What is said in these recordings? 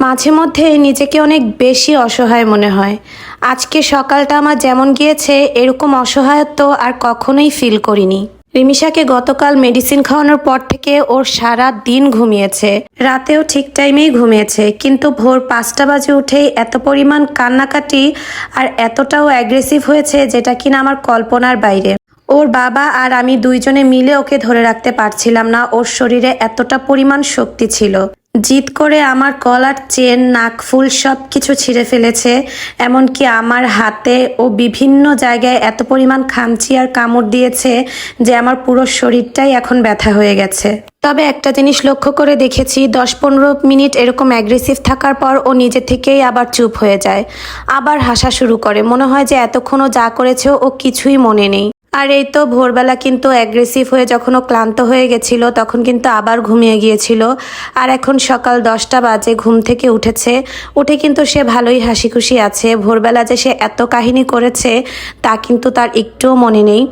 মাঝে মধ্যে নিজেকে অনেক বেশি অসহায় মনে হয়। আজকে সকালটা আমার যেমন গিয়েছে এরকম অসহায়ত্ব আর কখনোই ফিল করিনি। রিমিশাকে গতকাল মেডিসিন খাওয়ানোর পর থেকে ওর সারা দিন ঘুমিয়েছে, রাতেও ঠিক টাইমেই ঘুমিয়েছে, কিন্তু ভোর 5টা বাজে উঠেই এত পরিমাণ কান্নাকাটি আর এতটাও অ্যাগ্রেসিভ হয়েছে যেটা কিনা আমার কল্পনার বাইরে। ওর বাবা আর আমি দুইজনে মিলে ওকে ধরে রাখতে পারছিলাম না, ওর শরীরে এতটা পরিমাণ শক্তি ছিল। জিদ করে আমার গলার চেন, নাকফুল সব কিছু ছিঁড়ে ফেলেছে, এমনকি আমার হাতে ও বিভিন্ন জায়গায় এত পরিমাণ খামচি আর কামড় দিয়েছে যে আমার পুরো শরীরটাই এখন ব্যথা হয়ে গেছে। তবে একটা জিনিস লক্ষ্য করে দেখেছি, 10-15 মিনিট এরকম অ্যাগ্রেসিভ থাকার পর ও নিজে থেকেই আবার চুপ হয়ে যায়, আবার হাসা শুরু করে। মনে হয় যে এতক্ষণও যা করেছে ও কিছুই মনে নেই। আর এই তো ভোরবেলা কিন্তু অ্যাগ্রেসিভ হয়ে যখন ও ক্লান্ত হয়ে গেছিল তখন কিন্তু আবার ঘুমিয়ে গিয়েছিল। আর এখন সকাল 10টা বাজে ঘুম থেকে উঠেছে, উঠে কিন্তু সে ভালোই হাসি খুশি আছে। ভোরবেলা যে সে এত কাহিনী করেছে তা কিন্তু তার একটুও মনে নেই।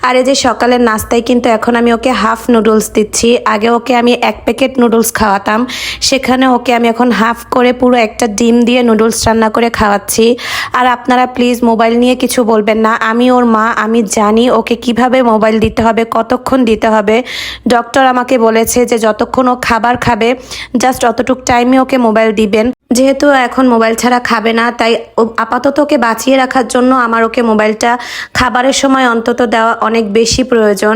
আর এই যে সকালের নাস্তায় কিন্তু এখন আমি ওকে হাফ নুডলস দিচ্ছি। আগে ওকে আমি 1 প্যাকেট নুডলস খাওয়াতাম, সেখানে ওকে আমি এখন হাফ করে পুরো একটা ডিম দিয়ে নুডলস রান্না করে খাওয়াচ্ছি। আর আপনারা প্লিজ মোবাইল নিয়ে কিছু বলবেন না, আমি ওর মা, আমি জানি ওকে কিভাবে মোবাইল দিতে হবে, কতক্ষণ দিতে হবে। ডক্টর আমাকে বলেছে যে যতক্ষণ ও খাবার খাবে জাস্ট অতটুক টাইমে ওকে মোবাইল দিবেন। যেহেতু এখন মোবাইল ছাড়া খাবে না, তাই আপাতত ওকে বাঁচিয়ে রাখার জন্য আমার ওকে মোবাইলটা খাবারের সময় অন্তত দেওয়া অনেক বেশি প্রয়োজন।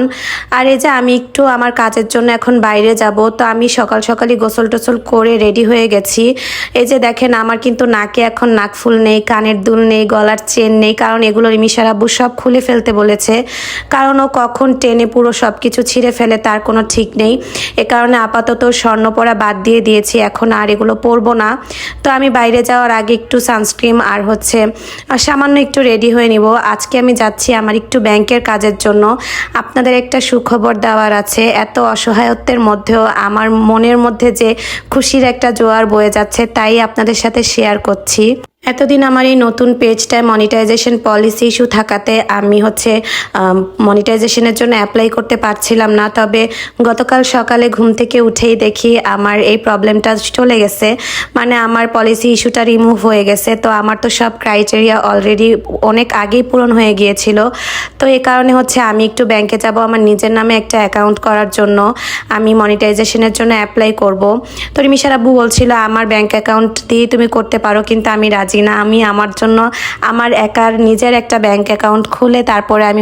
আর এই যে আমি একটু আমার কাজের জন্য এখন বাইরে যাব, তো আমি সকাল সকালই গোসল টোসল করে রেডি হয়ে গেছি। এই যে দেখেন আমার কিন্তু নাকে এখন নাকফুল নেই, কানের দুল নেই, গলার চেন নেই, কারণ এগুলো রিমিশার আব্বু সব খুলে ফেলতে বলেছে। কারণ ও কখন টেনে পুরো সব কিছু ছিঁড়ে ফেলে তার কোনো ঠিক নেই। এ কারণে আপাতত স্বর্ণ পরা বাদ দিয়ে দিয়েছি, এখন আর এগুলো পরবো না। তো আমি বাইরে যাওয়ার আগে একটু সানস্ক্রিন আর সামান্য একটু রেডি হয়ে নিব। আজকে আমি যাচ্ছি আমার একটু ব্যাংকের কাজের জন্য। আপনাদের একটা সুখবর দেওয়ার আছে। এত অসহায়ত্বের মধ্যেও আমার মনের মধ্যে যে খুশির একটা জোয়ার বয়ে যাচ্ছে, তাই আপনাদের সাথে শেয়ার করছি। এতদিন আমার এই নতুন পেজটায় মনিটাইজেশন পলিসি ইস্যু থাকাতে আমি মনিটাইজেশনের জন্য অ্যাপ্লাই করতে পারছিলাম না। তবে গতকাল সকালে ঘুম থেকে উঠেই দেখি আমার এই প্রবলেমটা চলে গেছে, মানে আমার পলিসি ইস্যুটা রিমুভ হয়ে গেছে। তো আমার তো সব ক্রাইটেরিয়া অলরেডি অনেক আগেই পূরণ হয়ে গিয়েছিল। তো এই কারণে আমি একটু ব্যাংকে যাব আমার নিজের নামে একটা অ্যাকাউন্ট করার জন্য। আমি মনিটাইজেশনের জন্য অ্যাপ্লাই করব। তো রিমিশার আব্বু বলছিল আমার ব্যাংক অ্যাকাউন্ট দিয়ে তুমি করতে পারো, কিন্তু আমি রাজি না। আমি আমার জন্য আমার একার নিজের একটা ব্যাংক অ্যাকাউন্ট খুলে তারপরে আমি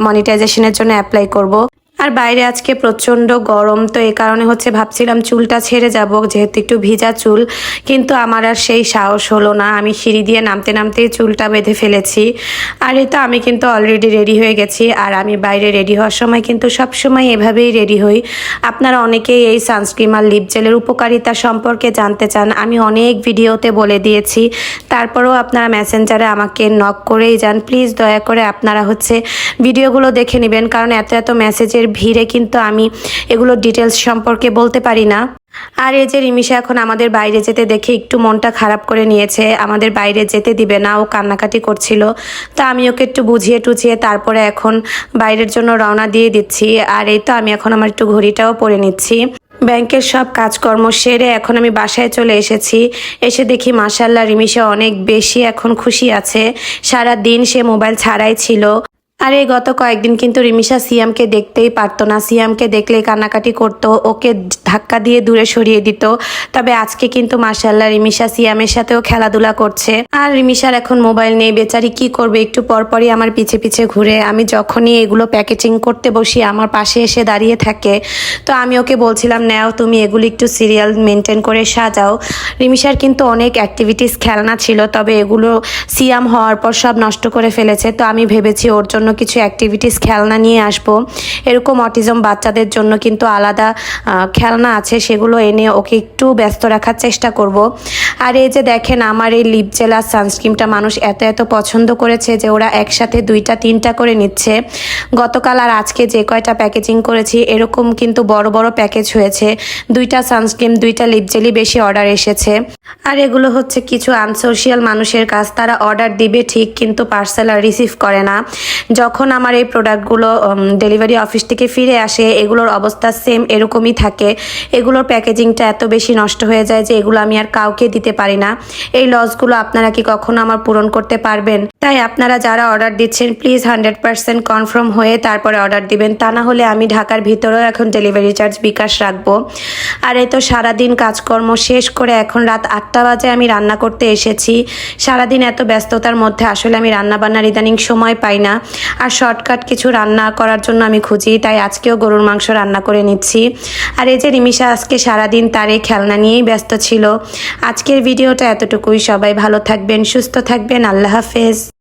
মনিটাইজেশনের জন্য অ্যাপ্লাই করব। আর বাইরে আজকে প্রচণ্ড গরম, তো এই কারণে ভাবছিলাম চুলটা ছেড়ে যাব, যেহেতু একটু ভিজা চুল, কিন্তু আমার আর সেই সাহস হলো না। আমি সিঁড়ি দিয়ে নামতে নামতেই চুলটা বেঁধে ফেলেছি। আর এই তো আমি কিন্তু অলরেডি রেডি হয়ে গেছি। আর আমি বাইরে রেডি হওয়ার সময় কিন্তু সবসময় এভাবেই রেডি হই। আপনারা অনেকেই এই সানস্ক্রিন আর লিপ জেলের উপকারিতা সম্পর্কে জানতে চান, আমি অনেক ভিডিওতে বলে দিয়েছি। তারপরেও আপনারা মেসেঞ্জারে আমাকে নক করেই যান। প্লিজ দয়া করে আপনারা ভিডিওগুলো দেখে নেবেন, কারণ এত এত মেসেজের ভিড়ে কিন্তু আমি এগুলো ডিটেলস সম্পর্কে বলতে পারি না। আর এই যে রিমিশা এখন আমাদের বাইরে যেতে দেখে একটু মনটা খারাপ করে নিয়েছে, আমাদের বাইরে যেতে দিবে না, ও কান্নাকাটি করছিল। তো আমি ওকে একটু বুঝিয়ে টুঝিয়ে তারপরে এখন বাইরের জন্য রওনা দিয়ে দিচ্ছি। আর এই তো আমি এখন আমার একটু ঘড়িটাও পরে নিচ্ছি। ব্যাংকের সব কাজকর্ম সেরে এখন আমি বাসায় চলে এসেছি। এসে দেখি মাশাআল্লাহ রিমিশা অনেক বেশি এখন খুশি আছে। সারা দিন সে মোবাইল ছাড়াই ছিল। আর এই গত কয়েকদিন কিন্তু রিমিশা সিয়ামকে দেখতেই পারতো না, সিয়ামকে দেখলেই কান্নাকাটি করতো, ওকে ধাক্কা দিয়ে দূরে সরিয়ে দিত। তবে আজকে কিন্তু মাশাআল্লাহ রিমিশা সিয়ামের সাথেও খেলাধুলা করছে। আর রিমিশার এখন মোবাইল নেই, বেচারি কি করবে, একটু পরপরই আমার পিছে পিছে ঘুরে। আমি যখনই এগুলো প্যাকেজিং করতে বসি আমার পাশে এসে দাঁড়িয়ে থাকে। তো আমি ওকে বলছিলাম নাও তুমি এগুলো একটু সিরিয়াল মেনটেন করে সাজাও। রিমিশার কিন্তু অনেক অ্যাক্টিভিটিস খেলনা ছিল, তবে এগুলো সিয়াম হওয়ার পর সব নষ্ট করে ফেলেছে। তো আমি ভেবেছি ওর জন্য কিছু অ্যাক্টিভিটিস খেলনা নিয়ে আসবো। এরকম অটিজম বাচ্চাদের জন্য কিন্তু আলাদা খেলনা আছে, সেগুলো এনে ওকে একটু ব্যস্ত রাখার চেষ্টা করব। আর এই যে দেখেন আমার এই লিপ জেল আর সানস্ক্রিনটা মানুষ এত এত পছন্দ করেছে যে ওরা একসাথে 2টা 3টা করে নিচ্ছে। গতকাল আর আজকে যে কয়টা প্যাকেজিং করেছি এরকম কিন্তু বড় বড় প্যাকেজ হয়েছে। 2টা সানস্ক্রিন 2টা লিপ জেলই বেশি অর্ডার এসেছে। আর এগুলো কিছু আনসোশিয়াল মানুষের কাজ, তারা অর্ডার দিবে ঠিক কিন্তু পার্সেল আর রিসিভ করে না। যখন আমার এই প্রোডাক্টগুলো ডেলিভারি অফিস থেকে ফিরে আসে এগুলোর অবস্থা সেম এরকমই থাকে। এগুলোর প্যাকেজিংটা এত বেশি নষ্ট হয়ে যায় যে এগুলো আমি আর কাউকে দিতে পারি না। এই লসগুলো আপনারা কি কখনো আমার পূরণ করতে পারবেন? তাই আপনারা যারা অর্ডার দিচ্ছেন প্লিজ 100% কনফার্ম হয়ে তারপরে অর্ডার দিবেন, তা না হলে আমি ঢাকার ভিতরেও এখন ডেলিভারি চার্জ বিকাশ রাখবো। আর এই তো সারাদিন কাজকর্ম শেষ করে এখন রাত 8টা বাজে আমি রান্না করতে এসেছি। সারাদিন এত ব্যস্ততার মধ্যে আসলে আমি রান্না বান্নার ইদানিং সময় পাই না, আর শর্টকাট কিছু রান্না করার জন্য আমি খুঁজি। তাই আজকেও গরুর মাংস রান্না করে নিচ্ছি। আর এই যে রিমিশা আজকে সারাদিন তার এই খেলনা নিয়েই ব্যস্ত ছিল। আজকের ভিডিওটা এতটুকুই। সবাই ভালো থাকবেন, সুস্থ থাকবেন। আল্লাহ হাফেজ।